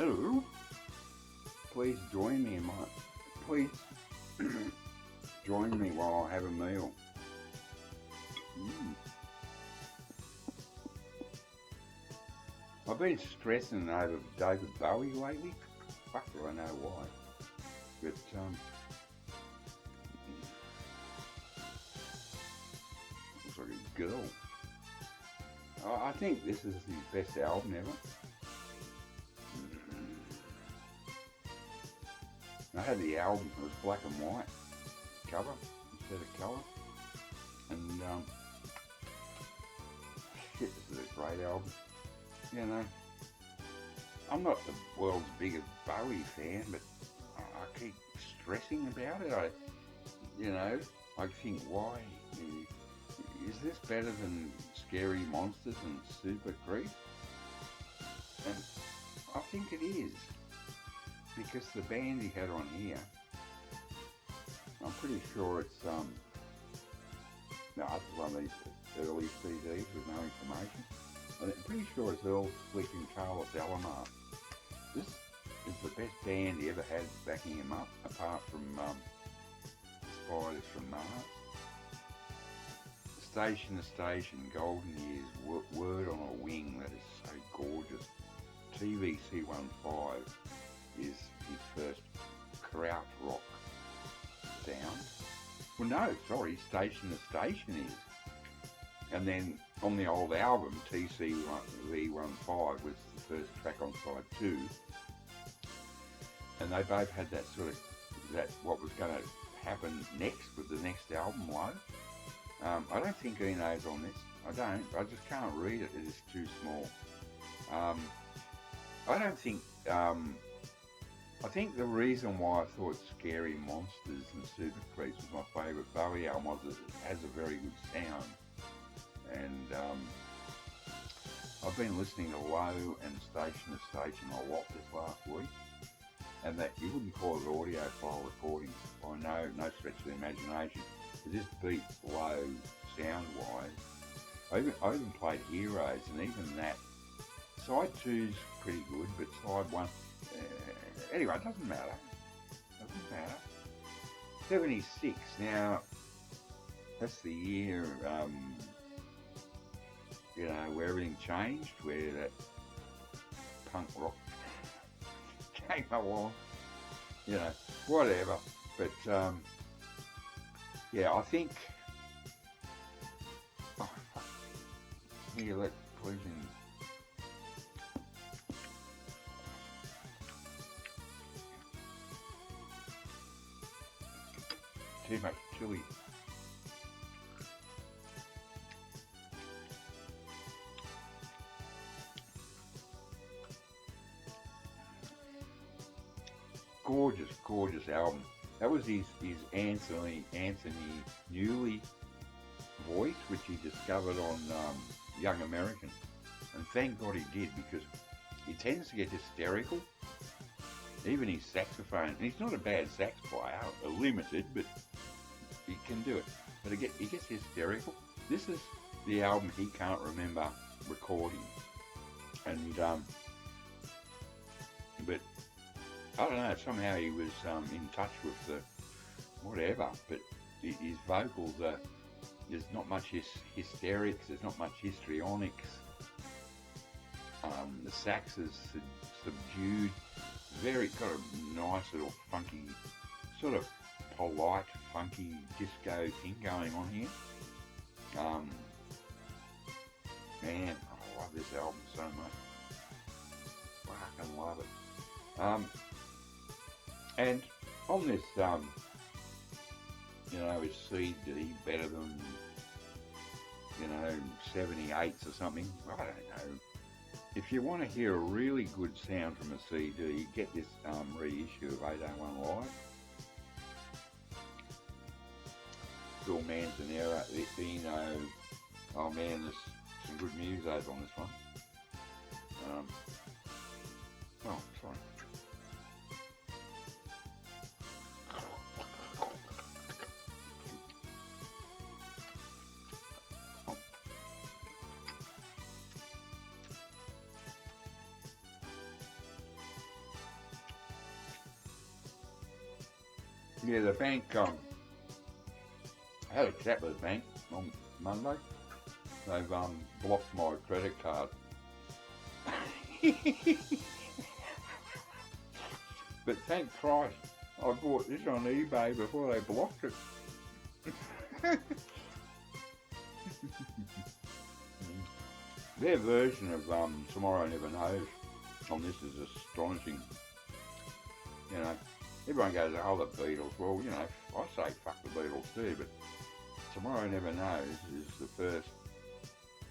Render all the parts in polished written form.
Hello. Please join me in my. Please join me while I have a meal. Mm. I've been stressing over David Bowie lately. Fuck do I know why. But looks like a girl. I think this is his best album ever. I had the album, it was black and white cover instead of colour. And shit, this is a great album. You know, I'm not the world's biggest Bowie fan, but I keep stressing about it. I think, why? Is this better than Scary Monsters and Super Creep? And I think it is. Because the band he had on here, I'm pretty sure it's no, it's one of these early CDs with no information. I'm pretty sure it's Earl Slick and Carlos Alomar. This is the best band he ever had backing him up, apart from Spiders from Mars. Station to Station, Golden Years, Word on a Wing, that is so gorgeous. TVC15 is his first krautrock sound. Well, no, sorry, Station to Station is. And then on the old album, TCV15 was the first track on side 2. And they both had that sort of, what was going to happen next with the next album, low. I don't think Eno's on this. I just can't read it. It is too small. I think the reason why I thought Scary Monsters and Super Creeps was my favourite Bowie album was it has a very good sound. And I've been listening to Low and Station to Station a lot this last week. And that you wouldn't call it audiophile recording by no stretch of the imagination. This beats Low sound-wise. I even played Heroes, and even that, side 2's pretty good, but side 1... anyway, it doesn't matter. 76. Now, that's the year, where everything changed, where that punk rock came along. Whatever. But, I think... Oh, fuck. Here, let poison... Too much chili. Gorgeous album. That was his Anthony Newley voice, which he discovered on Young American. And thank God he did, because he tends to get hysterical. Even his saxophone, and he's not a bad sax player, limited, but he can do it. But he gets hysterical. This is the album he can't remember recording. And, but I don't know, somehow he was in touch with the whatever, but his vocals there's not much hysterics, there's not much histrionics. The sax is subdued, got a nice little funky, sort of polite, funky disco thing going on here. Man, I love this album so much. I fucking love it. And on this, is CD better than, 78s or something? I don't know. If you want to hear a really good sound from a CD, get this reissue of 801 Live. Phil Manzanera, Eno. Oh man, there's some good musos on this one. Sorry. Yeah, the bank. I had a chat with the bank on Monday. They've blocked my credit card. But thank Christ, I bought this on eBay before they blocked it. Their version of Tomorrow Never Knows on this is astonishing. You know, everyone goes, oh, the Beatles. Well, you know, I say fuck the Beatles too, but Tomorrow Never Knows is the first.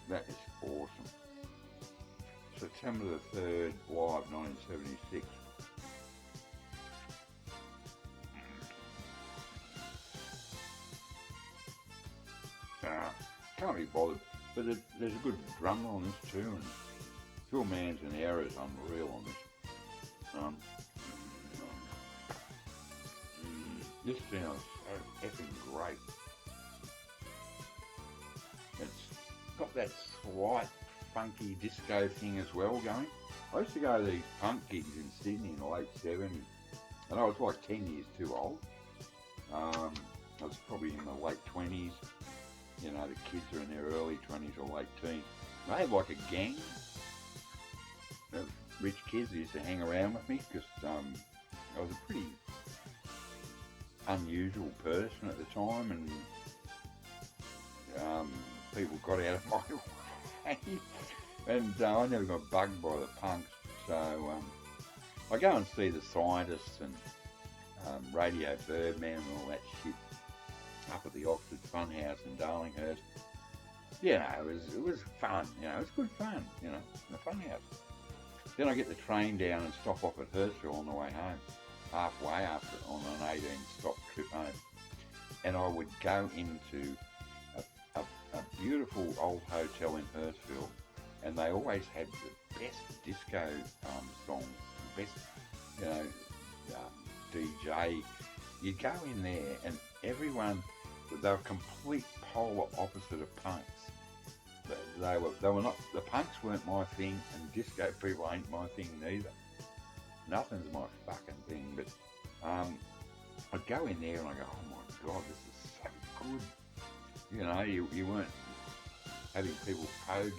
That is awesome. September the 3rd, live, 1976. Can't be bothered, but there's a good drummer on this too, and Phil Manzanera is unreal on this. This sounds so effing great. It's got that slight funky disco thing as well going. I used to go to these punk gigs in Sydney in the late 70s, and I was like 10 years too old. I was probably in the late 20s. You know, the kids are in their early 20s or late teens. They had like a gang of rich kids who used to hang around with me because I was a pretty unusual person at the time, and people got out of my way. And I never got bugged by the punks. So I go and see the Scientists and Radio Birdman and all that shit up at the Oxford Funhouse in Darlinghurst. Yeah, it was fun. You know, it was good fun. You know, in the Funhouse. Then I get the train down and stop off at Hurstville on the way home, halfway after on an 18-stop trip home, and I would go into a beautiful old hotel in Hurstville, and they always had the best disco songs, the best, you know, DJ. You'd go in there, and everyone, they were complete polar opposite of punks. They were not, the punks weren't my thing, and disco people ain't my thing neither. Nothing's my fucking thing, but I'd go in there and I go, oh my God, this is so good. You know, you weren't having people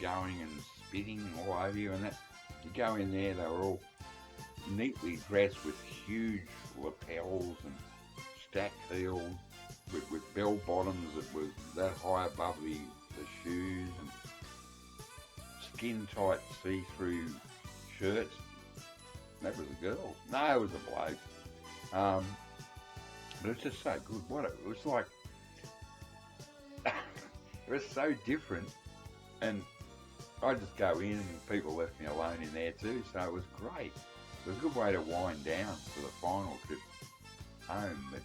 going and spitting all over you and that. You go in there, they were all neatly dressed with huge lapels and stacked heels with bell bottoms that were that high above the shoes, and skin tight see-through shirts. That was a girl. No, it was a bloke. But it's just so good. It was like, it was so different, and I just go in and people left me alone in there too, so it was great. It was a good way to wind down for the final trip home, but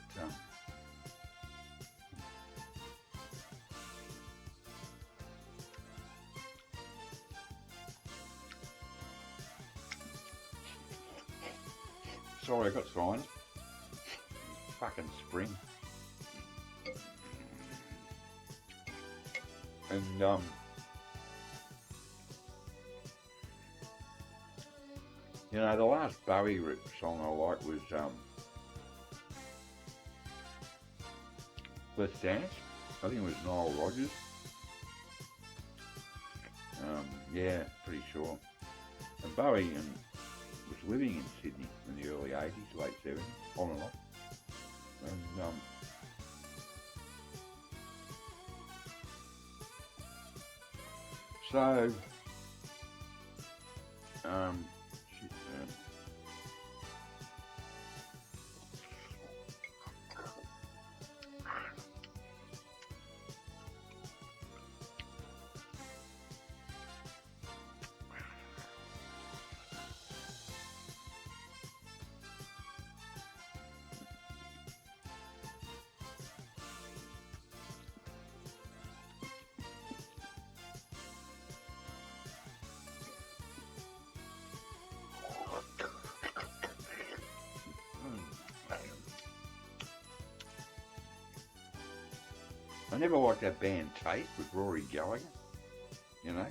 sorry, I got signs. Fucking spring. And you know, the last Bowie song I liked was Let's Dance. I think it was Nile Rodgers. Yeah, pretty sure. And Bowie was living in Sydney in the early 80s, late 70s, on and off. And so shit, I never liked that band Taste with Rory Gallagher, you know.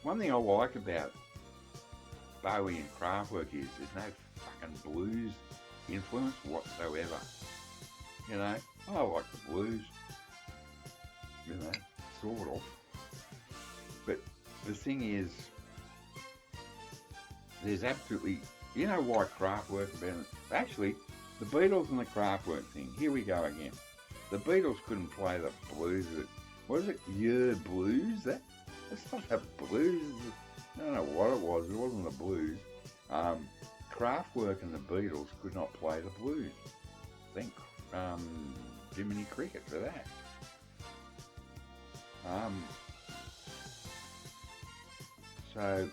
One thing I like about Bowie and Kraftwerk is there's no fucking blues influence whatsoever. You know, I like the blues, you know, sort of. But the thing is, there's absolutely, you know why Kraftwerk are better? Actually, the Beatles and the Kraftwerk thing, here we go again. The Beatles couldn't play the blues. What is it? Yeah, blues? That's not a blues. I don't know what it was. It wasn't the blues. Kraftwerk and the Beatles could not play the blues. Thank Jiminy Cricket for that. So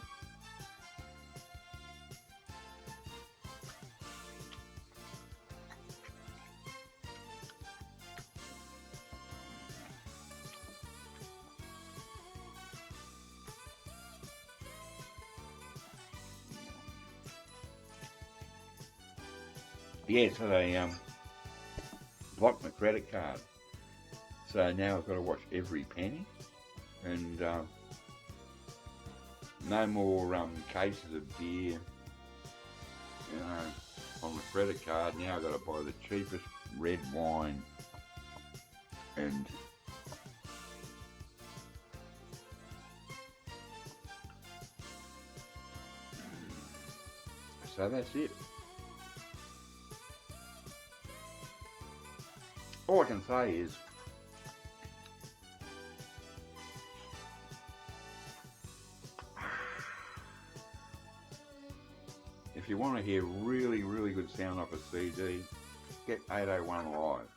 yeah, so they blocked my credit card. So now I've got to watch every penny, and no more cases of beer, you know, on the credit card. Now I've got to buy the cheapest red wine, and so that's it. All I can say is, if you want to hear really, really good sound off a CD, get 801 Live.